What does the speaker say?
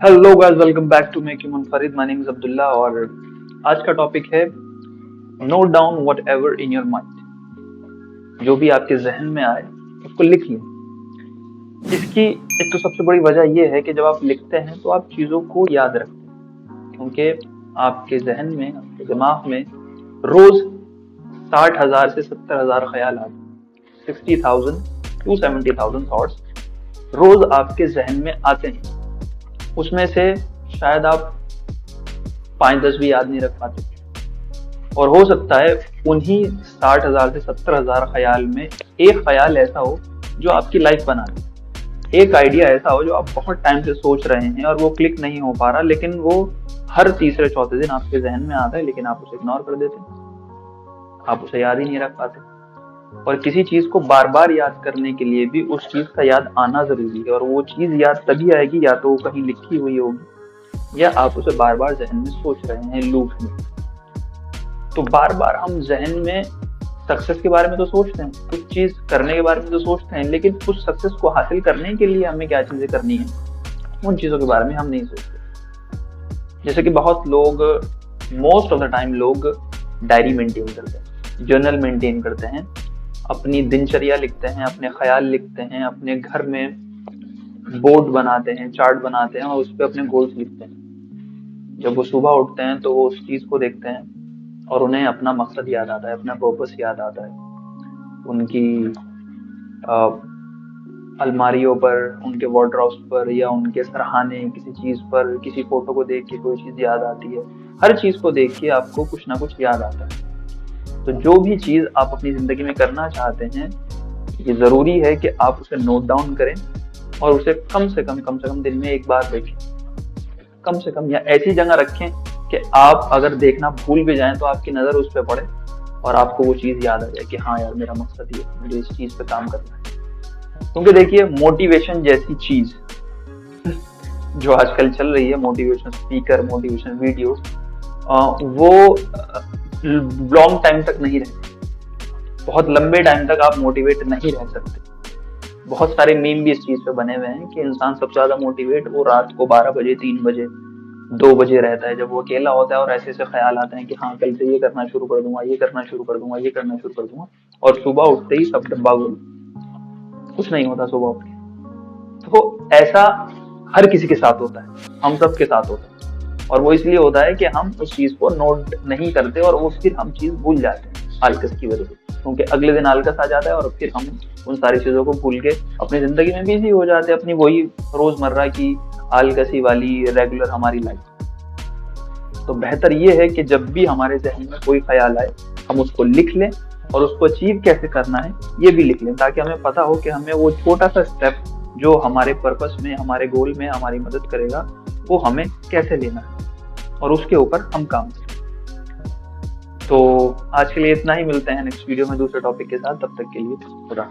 Hello guys, welcome back to make you मुनफरिद। My name is Abdullah और आज का टॉपिक है note down whatever in your mind. जो भी आपके जहन में आए उसको लिख लें। इसकी एक तो सबसे बड़ी वजह यह है कि जब आप लिखते हैं तो आप चीजों को याद रखते हैं, क्योंकि आपके जहन में, आपके दिमाग में रोज 60,000 से 70,000 ख्याल आते हैं। 60,000 टू 70,000 थॉट्स रोज आपके जहन में आते हैं। उसमें से शायद आप 5-10 भी याद नहीं रख पाते, और हो सकता है उन्हीं 60,000 से 70,000 ख्याल में एक ख्याल ऐसा हो जो आपकी लाइफ बना दे। एक आइडिया ऐसा हो जो आप बहुत टाइम से सोच रहे हैं और वो क्लिक नहीं हो पा रहा, लेकिन वो हर तीसरे चौथे दिन आपके जहन में आता है, लेकिन आप उसे इग्नोर कर देते हैं, आप उसे याद ही नहीं रख पाते। और किसी चीज को बार बार याद करने के लिए भी उस चीज का याद आना जरूरी है, और वो चीज याद तभी आएगी या तो वो कहीं लिखी हुई होगी या आप उसे बार बार जहन में सोच रहे हैं लूप में। तो बार बार हम जहन में सक्सेस के बारे में तो सोचते हैं, कुछ चीज करने के बारे में तो सोचते हैं, लेकिन उस सक्सेस को हासिल करने के लिए हमें क्या चीजें करनी है, उन चीजों के बारे में हम नहीं सोचते। जैसे कि बहुत लोग, मोस्ट ऑफ द टाइम लोग डायरी मेंटेन करते हैं, जर्नल मेंटेन करते हैं, अपनी दिनचर्या लिखते हैं, अपने ख्याल लिखते हैं, अपने घर में बोर्ड बनाते हैं, चार्ट बनाते हैं और उस पर अपने गोल्स लिखते हैं। जब वो सुबह उठते हैं तो वो उस चीज को देखते हैं और उन्हें अपना मकसद याद आता है, अपना पर्पस याद आता है। उनकी अलमारियों पर, उनके वार्डरोब्स पर या उनके सरहाने किसी चीज पर, किसी फोटो को देख के कोई चीज याद आती है। हर चीज को देख के आपको कुछ ना कुछ याद आता है। तो जो भी चीज आप अपनी जिंदगी में करना चाहते हैं, ये जरूरी है कि आप उसे नोट डाउन करें और उसे कम से कम दिन में एक बार देखें, कम से कम, या ऐसी जगह रखें कि आप अगर देखना भूल भी जाएं तो आपकी नजर उस पर पड़े और आपको वो चीज याद आ जाए कि हाँ यार, मेरा मकसद ये, मुझे इस चीज पे काम करना है। क्योंकि देखिए, मोटिवेशन जैसी चीज जो आजकल चल रही है, मोटिवेशन स्पीकर, मोटिवेशन वीडियो, वो लॉन्ग टाइम तक नहीं रहते। बहुत लंबे टाइम तक आप मोटिवेट नहीं रह सकते। बहुत सारे मीम भी इस चीज पे बने हुए हैं कि इंसान सबसे ज्यादा मोटिवेट वो रात को 12 बजे, 3 बजे, 2 बजे रहता है, जब वो अकेला होता है और ऐसे ऐसे ख्याल आते हैं कि हाँ, कल से ये करना शुरू कर दूंगा, ये करना शुरू कर दूंगा, ये करना शुरू कर दूंगा, और सुबह उठते ही सब डब्बा गुल, कुछ नहीं होता सुबह उठ के। तो ऐसा हर किसी के साथ होता है, हम सब के साथ होता है, और वो इसलिए होता है कि हम उस चीज को नोट नहीं करते और वो फिर हम चीज भूल जाते हैं आलकस की वजह से। क्योंकि अगले दिन आलकस आ जाता है और फिर हम उन सारी चीजों को भूल के अपनी जिंदगी में बिजी हो जाते हैं, अपनी वही रोजमर्रा की आलकसी वाली रेगुलर हमारी लाइफ। तो बेहतर ये है कि जब भी हमारे जहन में कोई ख्याल आए, हम उसको लिख लें और उसको अचीव कैसे करना है ये भी लिख लें, ताकि हमें पता हो कि हमें वो छोटा सा स्टेप जो हमारे पर्पस में, हमारे गोल में हमारी मदद करेगा, वो हमें कैसे लेना है और उसके ऊपर हम काम करें। तो आज के लिए इतना ही, मिलते हैं नेक्स्ट वीडियो में दूसरे टॉपिक के साथ। तब तक के लिए खुदा।